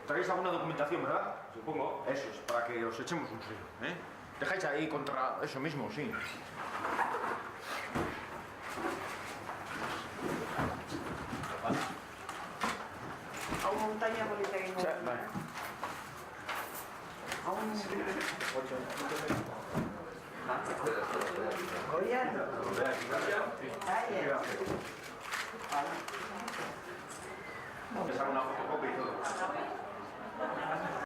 Traéis alguna documentación, ¿verdad? Supongo. Eso es, para que os echemos un sello, ¿eh? Dejáis ahí contra eso mismo, sí. Hau montaña polita egingo. Vale. Hau Goian? Vale. Una fotocopia y todo.